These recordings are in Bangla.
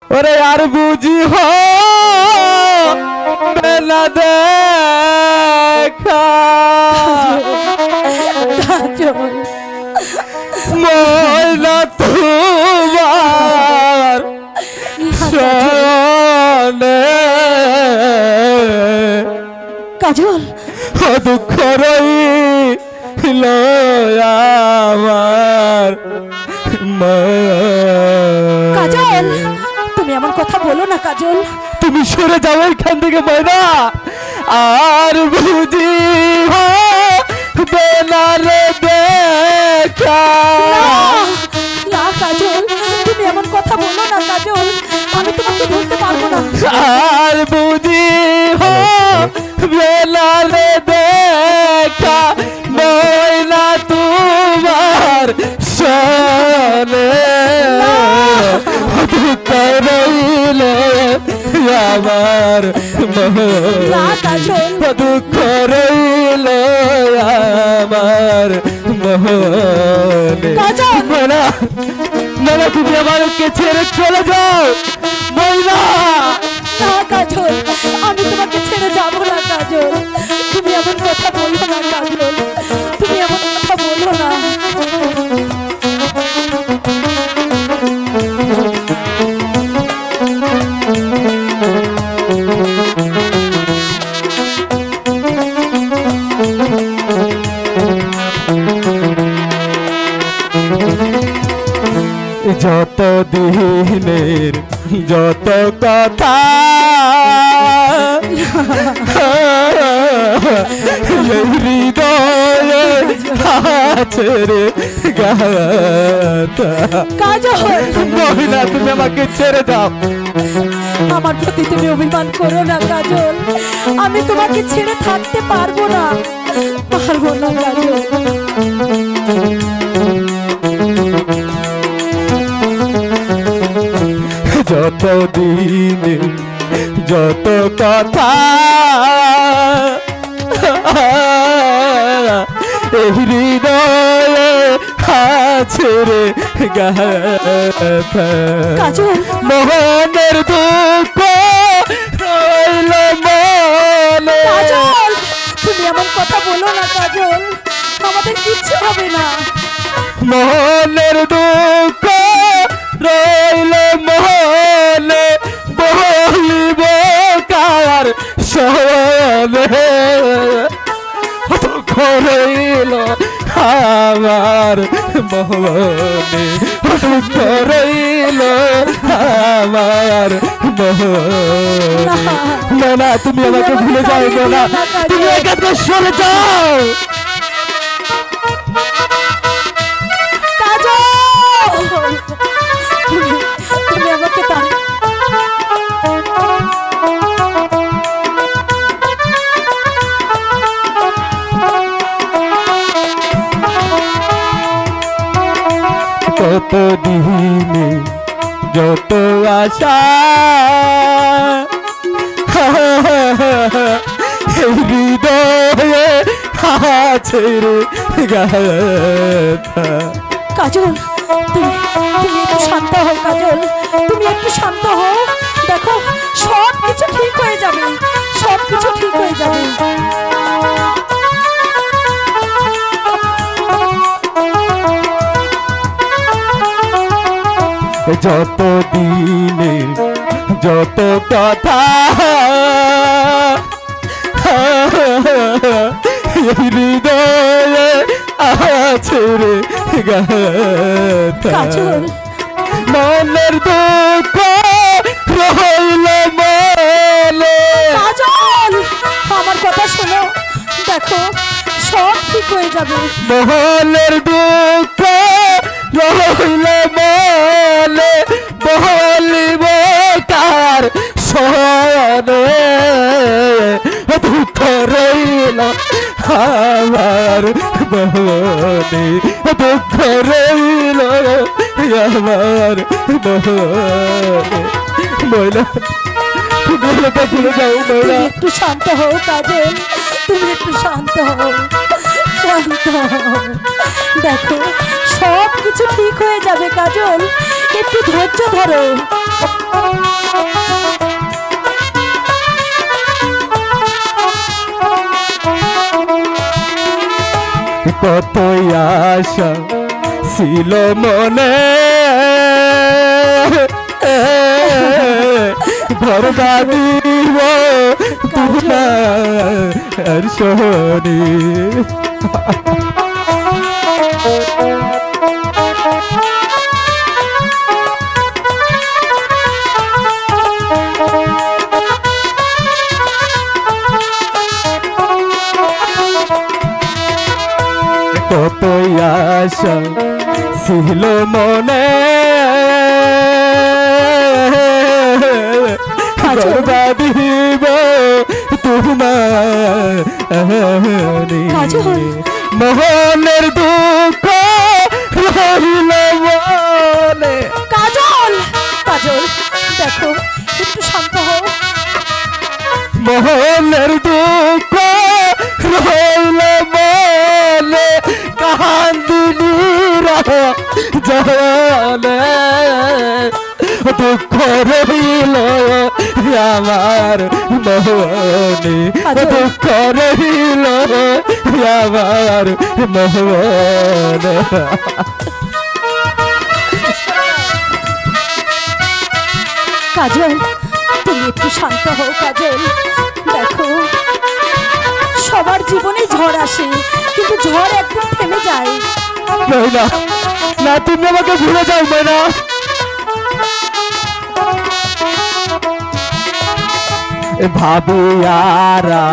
ওরে আর বুঝি হবে না দেখা ময়না তোমার সনে কাজল দুঃখ রইল আমার কাজল তুমি এমন কথা বলো না কাজল। তুমি সরে যাও এখান থেকে ময়না। আর বুঝি হবে না রে দেখা না কাজল তুমি এমন কথা বলো না কাজল, আমি তোমাকে বলতে পারবো না। আর বুঝি হবে না রে দেখা ময়না তোমার সনে দুঃখ রইল আমার দুঃখ রইল আমার মনে না তুমি আমাকে ছেড়ে চলে যাও ময়না। না কাজল আমি তোমাকে ছেড়ে যাবো না কাজল, তুমি এমন কথা বলো না কাজল, তুমি এমন কথা বলো না। যত দিনের যত কথা হৃদয়ে আছে রে গাথা। মহিলা তুমি আমাকে ছেড়ে দাও। আমার প্রতি তুমি অভিমান করো না কাজল, আমি তোমাকে ছেড়ে থাকতে পারবো না, পারবো না কাজল। যত দিন যত কথা হৃদয়ে আছে রে গাথা। মোহনের দুঃখ রইল মনে। কাজল তুমি এমন কথা বলো না কাজল, আমাদের কিচ্ছু হবে না। মোহনের দুঃখ রইল মনে বলিব কার সনে দুঃখ রইল আমার মনে দুঃখ রইল আমার মনে। না তুমি আমাকে ভুলে যাও না, তুমি এখান থেকে সরে যাও। তুমি আমাকে কত দিনে যত আশা হৃদয়ে আছে রে গাথা। কাজল তুমি একটু শান্ত হও কাজল, তুমি একটু শান্ত হও, দেখো সব কিছু ঠিক হয়ে যাবে, সব কিছু ঠিক হয়ে যাবে। যত দিনে যত কথা হৃদয়ে আছে রে গাথা। মনের দুঃখ রইল মনে। কাজল আমার কথা শোনো, দেখো সব ঠিক হয়ে যাবে। মনের দুঃখ রইল মনে বলিব কার সনে দুঃখ রইল আমার মনে দুঃখ রইল আমার মনে। মহিলা ভুলে যাও মহিলা। একটু শান্ত হও কাজল, তুমি একটু শান্ত হও, শান্ত হও, দেখো সব কিছু ঠিক হয়ে যাবে কাজল, একটু ধৈর্য ধরো। আশা ছিল মনে ঘর বাঁধিব তোমার সোহনি কতই আশা ছিল মনে ঘর বাঁধিব তোমার মোহনের দুঃখ রহিল মনে। কাজল কাজল দেখো একটু শান্ত হও। মোহনের দুঃখ রহিল মনে কান্দিনী জলে দুঃখ রহিল আমার মোহনে দুঃখ রহিল আমার মোহনে। কাজল তুমি একটু শান্ত হও কাজল। দেখো সবার জীবনে ঝড় আসে কিন্তু ঝড় একদিন থেমে যায়। না না তুমি আমাকে ভুলে যাও ময়না। ভাবিয়ারা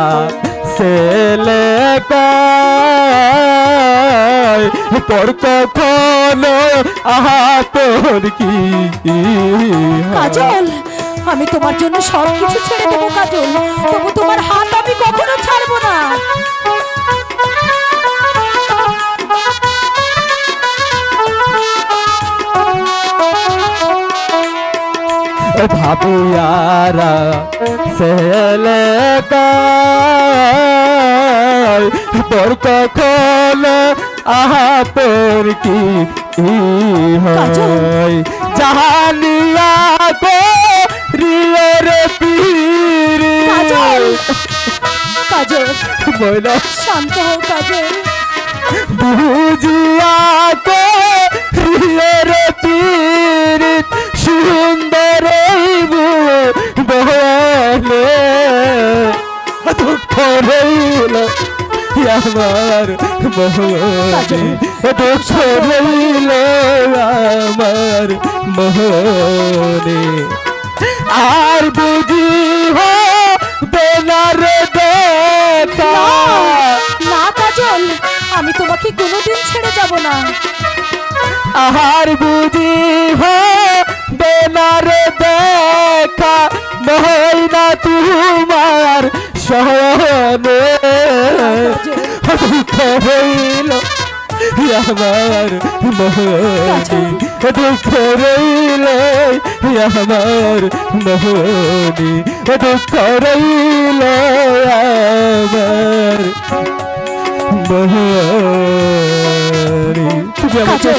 ছেলে তোর কখনো তোর কি। কাজল আমি তোমার জন্য সব কিছু ছেড়ে দেবো কাজল, তবু তোমার হাত আমি কখনো ছাড়বো না। ভাবিয়ারা ছেলে তোর কখনো তোর কি হয় জাহানিয়া তো রিয়ের পীর। কাজল কাজল ময়না শান্ত হও কাজল। বুঝিয়া তো রিয়ের পীর সুন্দর বলে দুঃখ রইল আমার মোহনে দুঃখ রইল আমার মোহনে। আর বুঝি বেনার দেখা না কাজল আমি তোমাকে কোনোদিন ছেড়ে যাব না। আর বুঝি বেনার দেখা ময়না তোমার সহনে দুঃখ রইল আমার মোহনে দুঃখ রইল আমার মোহনে দুঃখ রইল আমার মোহনে। তুমি আমাকে